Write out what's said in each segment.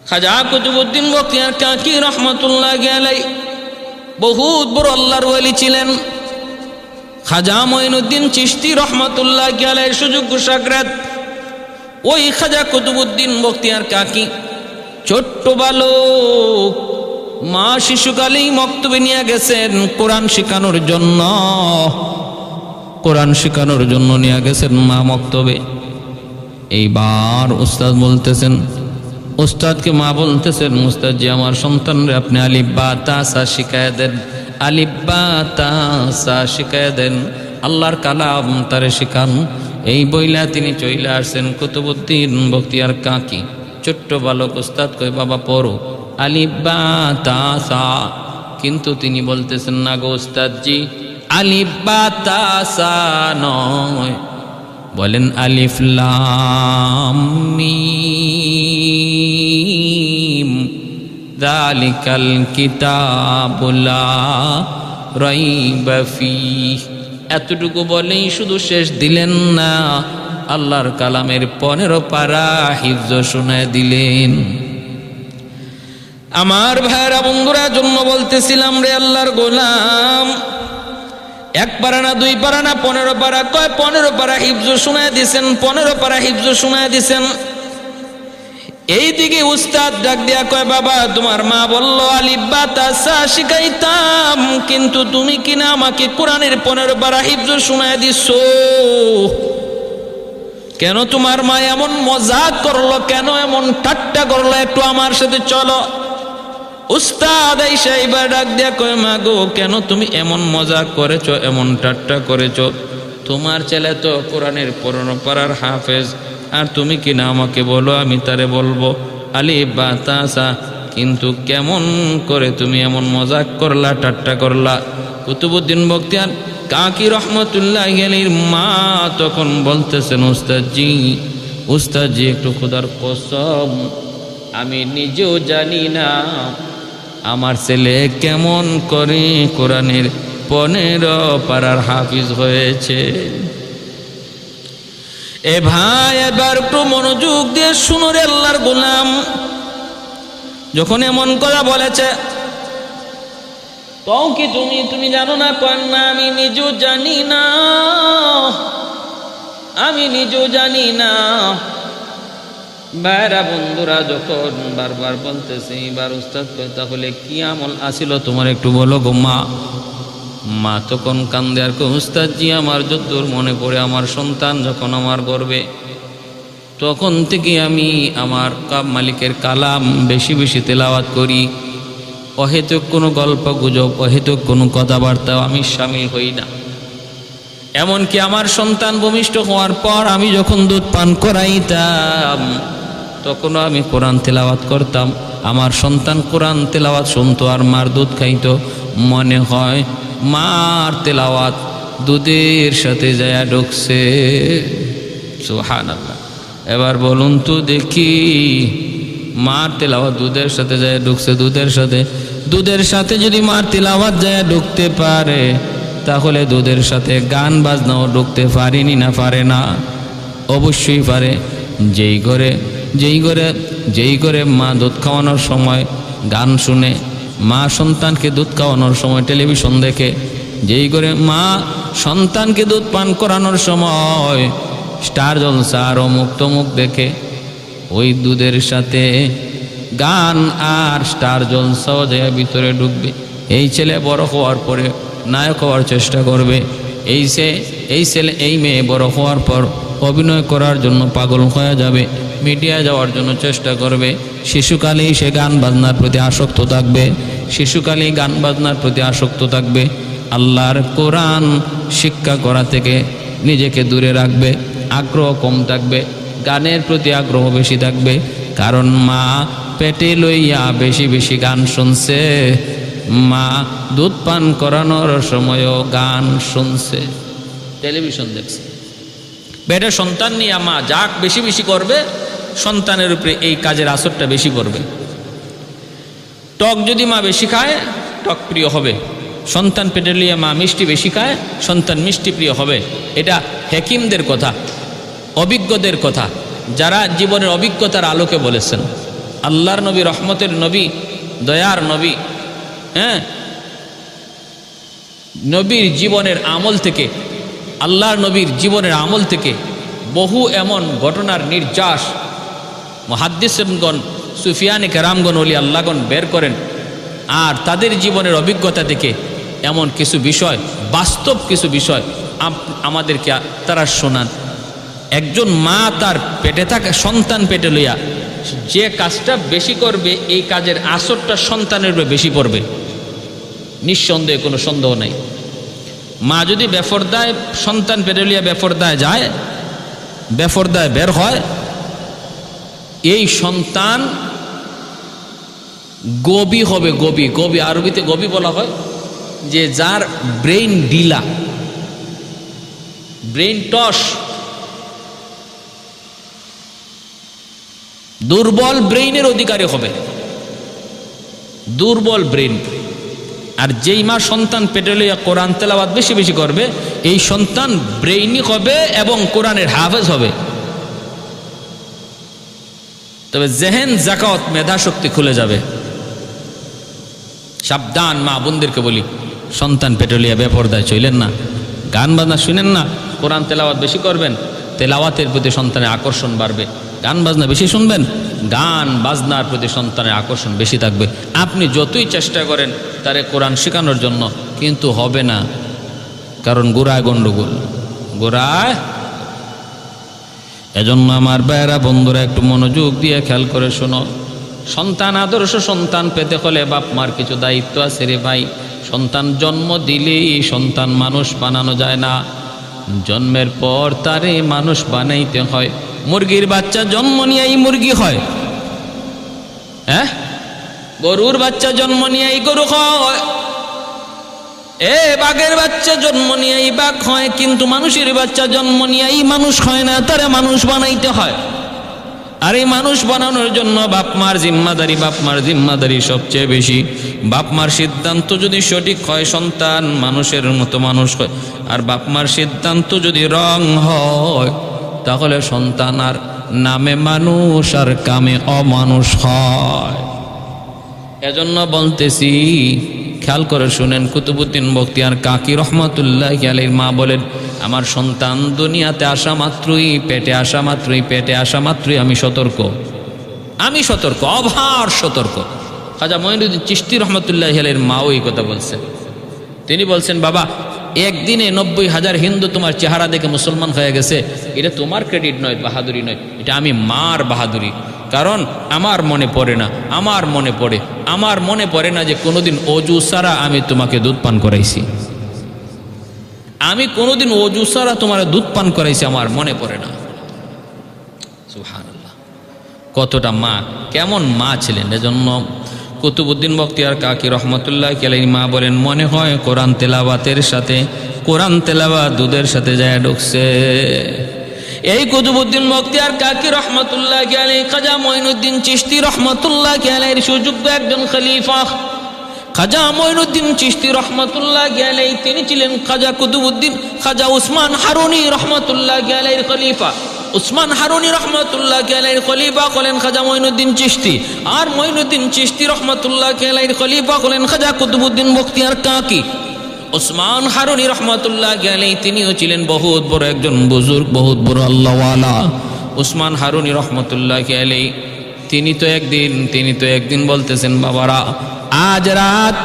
খাজা কুতুবউদ্দিন বখতিয়ার কাকি রহমতুল্লাহি আলাইহি বহুত বড় আল্লাহর ওলি ছিলেন। খাজা মঈনুদ্দিন চিশতি রহমতুল্লাহি আলাইহির সুযোগ্য শাগরেদ ওই খাজা কুতুবউদ্দিন বখতিয়ার কাকি ছোট্ট বালক, মা শিশুকালেই মক্তবে নিয়ে গেছেন কোরআন শেখানোর জন্য। কোরআন শেখানোর জন্য নিয়ে গেছেন মা মক্তবে। এইবার উস্তাদ বলতেছেন, উস্তাদকে মা বলতেছেন, উস্তাদ জি আমার সন্তানরে আপনি আলিফ বা তা সা শিখায় দেন, আলিফ বা তা সা শিখায় দেন, আল্লাহর কালাম তারে শিখান। এই বইলা তিনি চইলা আসছেন কুতুবউদ্দিন বখতিয়ার কাকি। ছোট্ট বালক, উস্তাদ কই বাবা পড়ো আলিফ বা তা সা, কিন্তু তিনি বলতেছেন না গো উস্তাদ জি, আলিফ বা তা সা নয়, বলেন আলিফ লাম মিম যালিকাল কিতাবু লা রাইবা ফীহ। এতটুকু বলেই শুধু শেষ দিলেন না, আল্লাহর কালামের 15 পারা হিফজ শোনায় দিলেন। আমার ভাইরা বন্ধুরা জন্য বলতেছিলাম রে আল্লাহর গোলাম, 1 পারা না 2 পারা না 15 পারা, কয় 15 পারা হিফজ শোনায় দিছেন, 15 পারা হিফজ শোনায় দিছেন। এইদিকে উস্তাদ ডাক দিয়া কয় বাবা তোমার মা বলল আলিফ বা তা সা শিখাইতাম, কিন্তু তুমি কিনা আমাকে কোরআনের 15 পারা হিফজ শোনায় দিছো, কেন তোমার মা এমন মজাক করলো, কেন এমন ঠাট্টা করলো, একটু আমার সাথে চলো। উস্তাদ আইসা এবার ডাক দিয়া কয় মা গো কেন তুমি এমন মজাক করেছো, এমন ঠাট্টা করেছো, তোমার ছেলে তো কোরআনের 15 পারার হাফেজ, আর তুমি কিনা আমাকে বলো আমি তারে বলবো আলিফ বা তা সা, কিন্তু কেমন করে তুমি এমন মজাক করলা, ঠাট্টা করলা। কুতুবউদ্দিন বখতিয়ার কাকি রহমতুল্লাহি আলাইহির মা তখন বলতেছেন উস্তাদ জি একটু খোদার কসম আমি নিজেও জানি না আমার ছেলে কেমন করে কোরআনের 15 পারার হাফিজ হয়েছে। এ ভাই এবার একটু মনোযোগ দিয়ে শুনো রে আল্লাহর গোলাম, যখন এমন কথা বলেছে তো কি তুমি জানো না, কন না আমি নিজেও জানি না, আমি নিজেও জানি না। ভাইরা বন্ধুরা যখন বারবার বলতেছে এবার উস্তাদ কয় তাহলে কি আমল আসিল তোমার একটু বলো গো মা। মা তখন কান্দে আর কয় উস্তাদ জি আমার যদ্দূর মনে পড়ে আমার সন্তান যখন আমার গর্বে, তখন থেকে আমি আমার মালিকের কালাম বেশি বেশি তেলাওয়াত করি, অহেতুক কোনো গল্প গুজব, অহেতুক কোনো কথাবার্তা আমি শামিল হই না। এমনকি আমার সন্তান ভূমিষ্ঠ হওয়ার পর আমি যখন দুধ পান করাইতাম তখনও আমি কোরআন তেলাওয়াত করতাম, আমার সন্তান কোরআন তেলাওয়াত শুনতো আর মার দুধ খাইতো, মনে হয় মার তেলাওয়াত দুধের সাথে যায় ঢুকছে। সুবহানাল্লাহ। এবার বলুন তো দেখি, মার তেলাওয়াত দুধের সাথে যায় ঢুকছে, দুধের সাথে যদি মার তেলাওয়াত যায় ঢুকতে পারে, তাহলে দুধের সাথে গান বাজনাও ঢুকতে পারেনি না পারে না? অবশ্যই পারে। যেই ঘরে মা দুধ খাওয়ানোর সময় গান শুনে, মা সন্তানকে দুধ খাওয়ানোর সময় টেলিভিশন দেখে, যেই ঘরে মা সন্তানকে দুধ পান করানোর সময় স্টার জলসা আর অমুক তমুক দেখে, ওই দুধের সাথে গান আর স্টার জলসাও যায় ভিতরে ঢুকবে। এই ছেলে বড় হওয়ার পরে নায়ক হওয়ার চেষ্টা করবে, এই মেয়ে বড় হওয়ার পর অভিনয় করার জন্য পাগল হয়ে যাবে, মিডিয়া যাওয়ার জন্য চেষ্টা করবে। শিশুকালেই সে গান বাজনার প্রতি আসক্ত থাকবে, আল্লাহর কোরআন শিক্ষা করা থেকে নিজেকে দূরে রাখবে, আগ্রহ কম থাকবে, গানের প্রতি আগ্রহ বেশি থাকবে, কারণ মা পেটে লইয়া বেশি বেশি গান শুনছে, মা দুধ পান করানোর সময়ও গান শুনছে, টেলিভিশন দেখছে। পেটে সন্তান নিয়ে মা যাক বেশি বেশি করবে, সন্তানের উপরে এই কাজের আসরটা বেশি পড়বে। টক যদি মা বেশি খায় টক প্রিয় হবে, সন্তান পেটে লিয়ে মা মিষ্টি বেশি খায়, সন্তান মিষ্টি প্রিয় হবে। এটা হাকিমদের কথা, অভিজ্ঞদের কথা, যারা জীবনের অভিজ্ঞতার আলোকে বলেছেন। আল্লাহর নবী, রহমতের নবী, দয়ার নবী, হ্যাঁ, নবীর জীবনের আমল থেকে, আল্লাহর নবীর জীবনের আমল থেকে বহু এমন ঘটনার নির্যাস মুহাদ্দিসগণ, সুফিয়ানে কেরামগণ, ওলি আল্লাহগণ বের করেন। আর তাদের জীবনের অভিজ্ঞতা থেকে এমন কিছু বিষয়, বাস্তব কিছু বিষয় আমাদেরকে তারা শোনান। একজন মা তার পেটে থাকা সন্তান পেটে লইয়া যে কাজটা বেশি করবে, এই কাজের আসরটা সন্তানের উপরে বেশি পড়বে, নিঃসন্দেহে, কোনো সন্দেহ নাই। মা যদি বেফরদায় সন্তান পেটে লইয়া বেফরদায় যায়, বেফরদায় বের হয়, এই সন্তান গবি হবে। গবি, গবি আরবিতে গবি বলা হয় যে যার ব্রেইন ঢিলা, ব্রেইন টস, দুর্বল ব্রেইনের অধিকারী হবে, দুর্বল ব্রেইন। আর যেই মা সন্তান পেটে লইয়া কোরআন তেলাওয়াত বেশি বেশি করবে, এই সন্তান ব্রেইনি হবে এবং কোরআনের হাফেজ হবে। তবে জেহেন, জাকাত, মেধা শক্তি খুলে যাবে। সাবধান মা বোনদেরকে বলি, সন্তান পেটে লইয়া বেপরদায় চইলেন না, গান বাজনা শুনেন না, কোরআন তেলাওয়াত বেশি করবেন, তেলাওয়াতের প্রতি সন্তানের আকর্ষণ বাড়বে। গান বাজনা বেশি শুনবেন, গান বাজনার প্রতি সন্তানের আকর্ষণ বেশি থাকবে। আপনি যতই চেষ্টা করেন তারে কোরআন শেখানোর জন্য, কিন্তু হবে না, কারণ গোড়ায় গন্ডগোল, গোড়ায়। এজন্য আমার ভাইয়েরা, বন্ধুরা, একটু মনোযোগ দিয়ে খেয়াল করে শোনো। সন্তান, আদর্শ সন্তান পেতে হলে বাপ মার কিছু দায়িত্ব আছে রে ভাই। সন্তান জন্ম দিলেই সন্তান মানুষ বানানো যায় না, জন্মের পর তারে মানুষ বানাইতে হয়। মুরগির বাচ্চা জন্ম নিয়েই মুরগি হয়, হ্যাঁ, গরুর বাচ্চা জন্ম নিয়েই গরু হয়, বাঘের বাচ্চা জন্ম নিয়েই বাঘ হয়, কিন্তু মানুষের বাচ্চা জন্ম নিয়েই মানুষ হয় না, তারা মানুষ বানাইতে হয়। আর এই মানুষ বানানোর জন্য বাপ মার জিম্মাদারি, বাপ মার জিম্মাদারি সবচেয়ে বেশি। বাপ মার সিদ্ধান্ত যদি সঠিক হয়, সন্তান মানুষের মতো মানুষ হয়। আর বাপ মার সিদ্ধান্ত যদি রং হয়, তাহলে সন্তান আর নামে মানুষ আর কামে অমানুষ হয়। এজন্য বলতেছি, খেয়াল করে শুনেন। কুতুবউদ্দিন বখতিয়ার কাকি রহমাতুল্লাহি আলাইহির মা বলেন, আমার সন্তান দুনিয়াতে আসা মাত্রই, পেটে আসা মাত্রই, পেটে আসা মাত্রই আমি সতর্ক, আমি সতর্ক, অভার সতর্ক। খাজা মঈনুদ্দিন চিশতি রহমাতুল্লাহি আলাইহির মাও এই কথা বলছেন। তিনি বলছেন, বাবা, একদিনে 90,000 হিন্দু তোমার চেহারা দেখে মুসলমান হয়ে গেছে, এটা তোমার ক্রেডিট নয়, বাহাদুরি নয়, এটা আমি মার বাহাদুরি। কারণ আমার মনে পড়ে না, আমার মনে পড়ে না যে কোনোদিন অজু ছাড়া আমি তোমাকে দুধ পান করাইছি, আমি কোনোদিন অজু ছাড়া তোমার দুধ পান করাইছি, আমার মনে পড়ে না। সুবহানাল্লাহ, কতটা মা, কেমন মা ছিলেন। এজন্য কুতুবউদ্দিন বখতিয়ার কাকি রহমতুল্লাহি আলাইহি মা বলেন, মনে হয় কোরআন তেলাওয়াতের সাথে, কোরআন তেলাওয়াত দুধের সাথে যায় ঢুকছে। এই কুতুবউদ্দিন বখতিয়ার কাকি রহমতুল্লাহি আলাইহি খাজা মঈনুদ্দিন চিশতি রহমতুল্লাহি আলাইহির সুযোগ্য একজন খলিফা। খাজা মঈনুদ্দিন চিশতি রহমতুল্লাহি আলাইহি তিনি ছিলেন খাজা উসমান হারুনি রহমতুল্লাহি আলাইহির খলিফা। উসমান হারুনি রহমতুল্লাহি আলাইহির খলিফা হলেন খাজা মঈনুদ্দিন চিশতি, আর মঈনুদ্দিন চিশতি রহমতুল্লাহি আলাইহির খলিফা হলেন খাজা কুতুবউদ্দিন বখতিয়ার কাকি। উসমান হারুনি রহমতুল্লাহি আলাইহি তিনিও ছিলেন বহুত বড় একজন বুজুর্গ, বহুত বড় আল্লাহওয়ালা। উসমান হারুনি রহমতুল্লাহি আলাইহি তিনি তো একদিন বলতেছেন, বাবারা, আজ রাত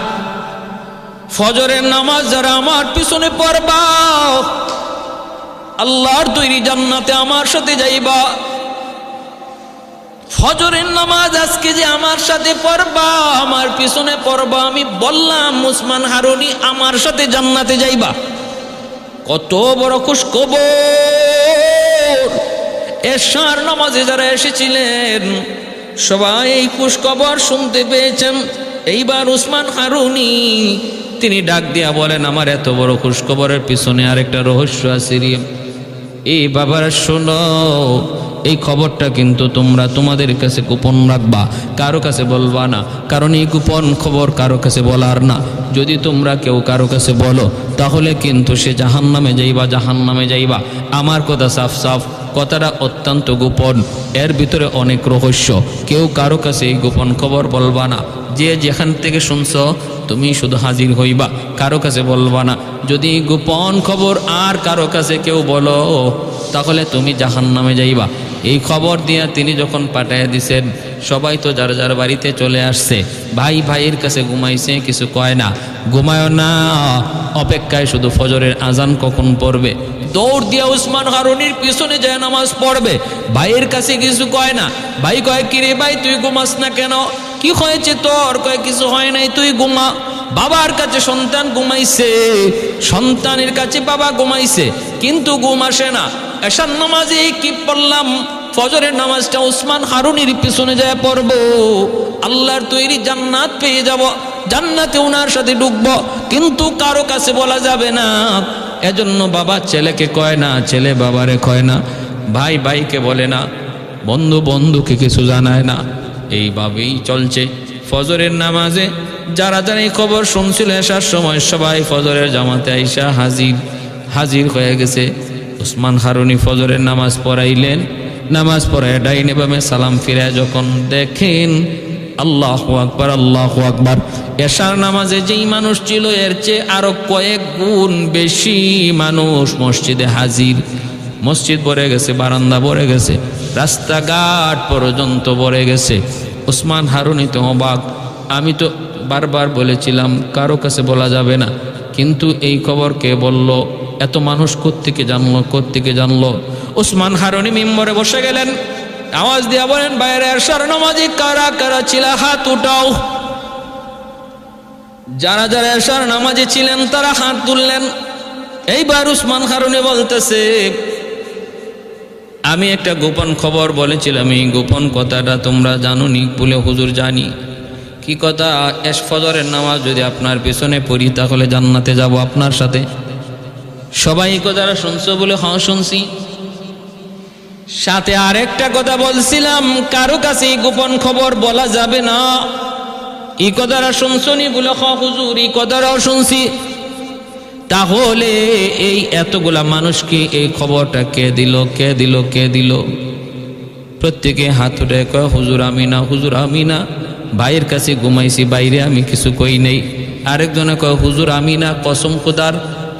ফজরের নামাজ যারা আমার পিছনে পড়বা, আল্লাহর তৈরি জান্নাতে আমার সাথে যাইবা। ফজরের নামাজ আজকে যে আমার সাথে পড়বা, আমার পিছনে পড়বা, আমি বললাম উসমান হারুনি আমার সাথে জান্নাতে যাইবা। কত বড় খুশখবর! এশার নামাজে যারা এসেছিলেন সবাই এই খুশখবর শুনতে পেয়েছেন। এইবার উসমান হারুনি তিনি ডাক দিয়া বলেন, আমার এত বড় খুশখবরের পিছনে আরেকটা রহস্য আছে রে। এই বাবারা শোনো, এই খবরটা কিন্তু তোমরা তোমাদের কাছে গোপন রাখবা, কারো কাছে বলবা না, কারণ এই গোপন খবর কারো কাছে বলার না। যদি তোমরা কেউ কারো কাছে বলো তাহলে কিন্তু সে জাহান্নামে যাইবা, জাহান্নামে যাইবা। আমার কথা সাফ সাফ, কথাটা অত্যন্ত গোপন, এর ভিতরে অনেক রহস্য। কেউ কারো কাছে এই গোপন খবর বলবা না। যে যেখান থেকে শুনছ তুমি শুধু হাজির হইবা, কারো কাছে বলবা না। যদি গোপন খবর আর কারো কাছে কেউ বলো তাহলে তুমি জাহান্নামে যাইবা। এই খবর দিয়া তিনি যখন পাঠাইয়া দিছেন, সবাই তো যার যার বাড়িতে চলে আসছে। ভাই ভাইয়ের কাছে ঘুমাইছে, কিছু কয় না, ঘুমায় না, অপেক্ষায় শুধু ফজরের আজান কখন পড়বে। দৌড় দিয়া উসমান হারুনির পিছনে যায় নামাজ পড়বে, ভাইয়ের কাছে কিছু কয় না। ভাই কয়, কিরে ভাই তুই ঘুমাস না কেন? কি হয়েছে তোর? কয়, কিছু হয় নাই, তুই ঘুমা। বাবার কাছে সন্তান ঘুমাইছে, সন্তানের কাছে বাবা ঘুমাইছে, কিন্তু ঘুম আসে না। এশার নামাজে কি পড়লাম, ফজরের নামাজটা উসমান হারুনির পিছনে যায় পড়বো, আল্লাহর তৈরি জান্নাত পেয়ে যাব, জান্নাতে ওনার সাথে ঢুকবো, কিন্তু কারো কাছে বলা যাবে না। এজন্য বাবা ছেলেকে কয় না, ছেলে বাবারে কয় না, ভাই ভাইকে বলে না, বন্ধু বন্ধুকে কিছু জানায় না। এইভাবেই চলছে। ফজরের নামাজে যারা যারা এই খবর শুনছিল আসার সময় সবাই ফজরের জামাতে আইসা হাজির হয়ে গেছে। উসমান হারুনি ফজরের নামাজ পড়াইলেন, নামাজ পড়ায় ডাইনে বামে সালাম ফিরায় যখন দেখেন আল্লাহু আকবার, আল্লাহু আকবার, এশার নামাজে যেই মানুষ ছিল এর চেয়ে আরো কয়েক গুণ বেশি মানুষ মসজিদে হাজির। মসজিদ ভরে গেছে, বারান্দা ভরে গেছে, রাস্তাঘাট পর্যন্ত ভরে গেছে। উসমান হারুনি তো অবাক। আমি তো বারবার বলেছিলাম কারো কাছে বলা যাবে না, কিন্তু এই খবর কে বলল? এত মানুষ কোত্থেকে জানলো, কোত্থেকে জানলো? উসমান হারুনি মিম্বরে বসে গেলেন, আওয়াজ দিয়া বলেন, বাইরে এশার নামাজি কারা কারা ছিল হাত উঠাও। যারা যারা এশার নামাজি ছিলেন তারা হাত তুললেন। এইবার উসমান হারুনি বলতেছে, আমি একটা গোপন খবর বলেছিলাম, এই গোপন কথাটা তোমরা জানোনি বলে হুজুর জানি। কি কথা? ফজরের নামাজ যদি আপনার পেছনে পড়ি তাহলে জান্নাতে যাব আপনার সাথে। সবাই কথাটা শুনছো বলে হ্যাঁ শুনছি। সাথে আরেকটা কথা বলছিলাম, কারো কাছে এই গোপন খবর বলা যাবে না। এই কথাটা শুনছনি বলে হ্যাঁ হুজুর, এই কথাটাও শুনছি। তাহলে এই এতগুলা মানুষকে এই খবরটা কে দিল, কে দিল, কে দিল? প্রত্যেকে হাত উঠে কয়, হুজুর আমি না, হুজুর আমি না, ভাইয়ের কাছে ঘুমাইছি, বাইরে আমি কিছু কই নেই। আরেকজনে কয়, হুজুর আমি না, কসম খোদার,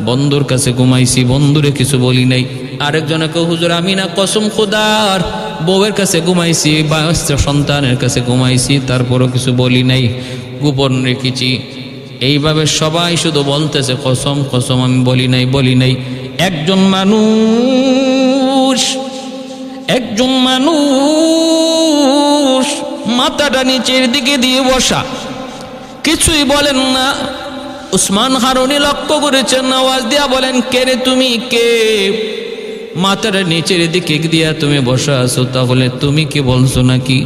বন্ধুর কাছে ঘুমাইছি, বন্ধুরে কিছু বলি নাই। আরেকজনে কয়, হুজুর আমি না, কসম খোদার, বউয়ের কাছে ঘুমাইছি, সন্তানের কাছে ঘুমাইছি, তারপরও কিছু বলি নাই, গোপন রেখেছি। এইভাবে সবাই শুধু বলতেছে কসম কসম, আমি বলি নাই, বলি নাই। একজন মানুষ মাথাটা নিচের দিকে দিয়ে বসা, কিছুই বলেন না। উসমান হারুনি লক্ষ্য করেছেন, আওয়াজ দিয়া বলেন, কে রে তুমি, কে? মাথাটা নিচের দিকে দিয়া তুমি বসা আছো, তাহলে তুমি কি বলছো নাকি,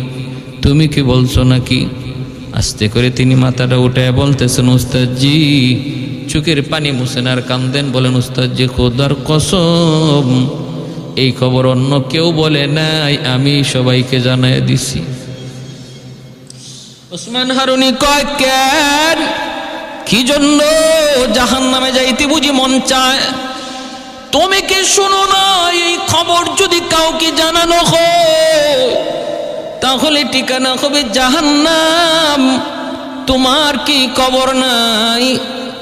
তুমি কি বলছো নাকি? আস্তে করে তিনি মাথাটা উঠে বলতেছেন, উস্তাদজি, চোখের পানি মুছেন আর কান্দেন, বলেন, উস্তাদজি খোদার কসম, এই খবর অন্য কেউ বলে নাই, আমি সবাইকে জানাই দিছি। উসমান হারুনি কয়, কেন, কি জন্য? জাহান্নামে যাইতে বুঝি মন চায়? তুমি কি শুনো না, এই খবর যদি কাউকে জানানো হয় তাহলে ঠিকানা হবে জাহান্নাম, তোমার কি খবর নাই?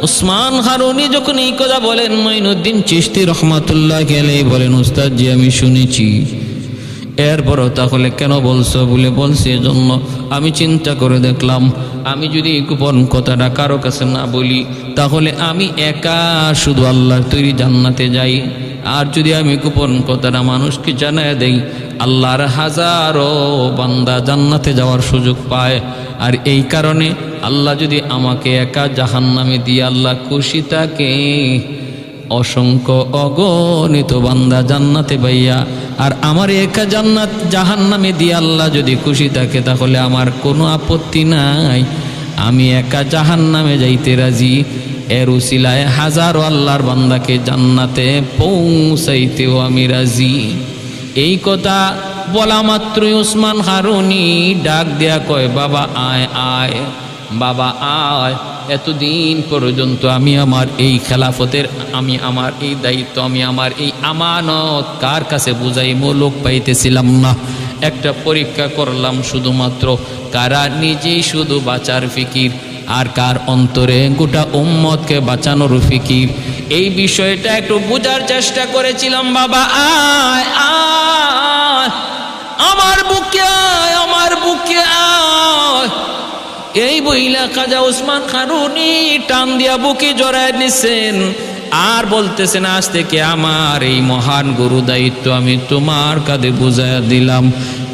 উসমান হারুনি যখন এই কথা বলেন, মঈনুদ্দিন চিশতি রহমাতুল্লাহ আলাইহি বলেন, উস্তাদজি আমি শুনেছি, এরপরও তাহলে কেন বলছো? বলে বলছি এজন্য আমি চিন্তা করে দেখলাম, আমি যদি এই গোপন কথাটা কারো কাছে না বলি তাহলে আমি একা শুধু আল্লাহর তৈরি জান্নাতে যাই, আর যদি আমি গোপন কথাটা মানুষকে জানায় দেই আল্লাহর হাজারো বান্দা জান্নাতে যাওয়ার সুযোগ পায়। আর এই কারণে আল্লাহ যদি আমাকে একা জাহান্নামে দিয়ে আল্লাহ খুশি থাকে, অসংখ্য অগণিত বান্দা জান্নাতে পাইয়া, আর আমার একা জাহান্নামে দিয়ে আল্লাহ যদি খুশি থাকে তাহলে আমার কোনো আপত্তি নাই, আমি একা জাহান্নামে যাইতে রাজি। এর উসিলায় হাজারো আল্লাহর বান্দাকে জান্নাতে পৌঁছাইতেও আমি রাজি। এই কথা বলা মাত্রই উসমান হারুনি ডাক দেয়া কয়, বাবা আয় আয়, বাবা আয়, এতদিন পর্যন্ত আমি আমার এই খেলাফতের, আমি আমার এই দায়িত্ব, আমি আমার এই আমানত কার কাছে বুঝাইমো, লোক পাইতেছিলাম না। একটা পরীক্ষা করলাম শুধুমাত্র, কারা নিজেই শুধু বাঁচার ফিকির আর কার অন্তরে গোটা উম্মতকে বাঁচানোর ফিকির, এই বিষয়টা একটু বোঝার চেষ্টা করেছিলাম। বাবা আয় আয়, আমার বুকে আয়, আমার বুকে আয়। এই বইলা খাজা উসমান হারুনি টান দিয়া বুকে জড়ায় নিছেন আর বলতেছেন, আজ থেকে আমার এই মহান গুরু দায়িত্ব আমি তোমার কাঁধে বুঝাইয়া দিলাম।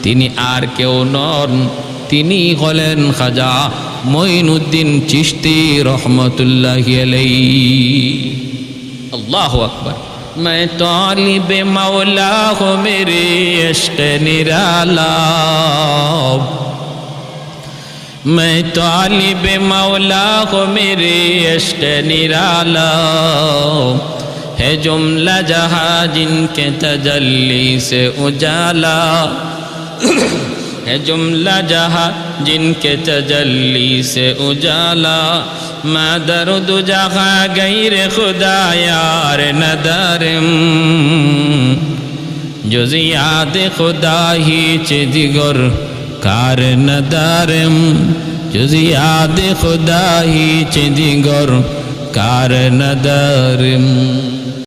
তিনি আর কেউ নন, তিনি হলেন খাজা মঈনুদ্দিন চিশতি রহমতুল্লাহি আলাইহি। আল্লাহু আকবার। मैं तालिब मौला हो मेरे इश्क निराला, मैं तालिब मौला हो मेरे इश्क निराला, है जुमला जहां जिनके तजल्ली से उजाला, है जुमला जहां जिनके तजल्ली से उजाला, मैं दर्द जहां गैर खुदा यार नदरम, जुज़ याद खुदा ही दिगर कार नदरम, जुज़ याद खुदा ही दिगर कार नदरम।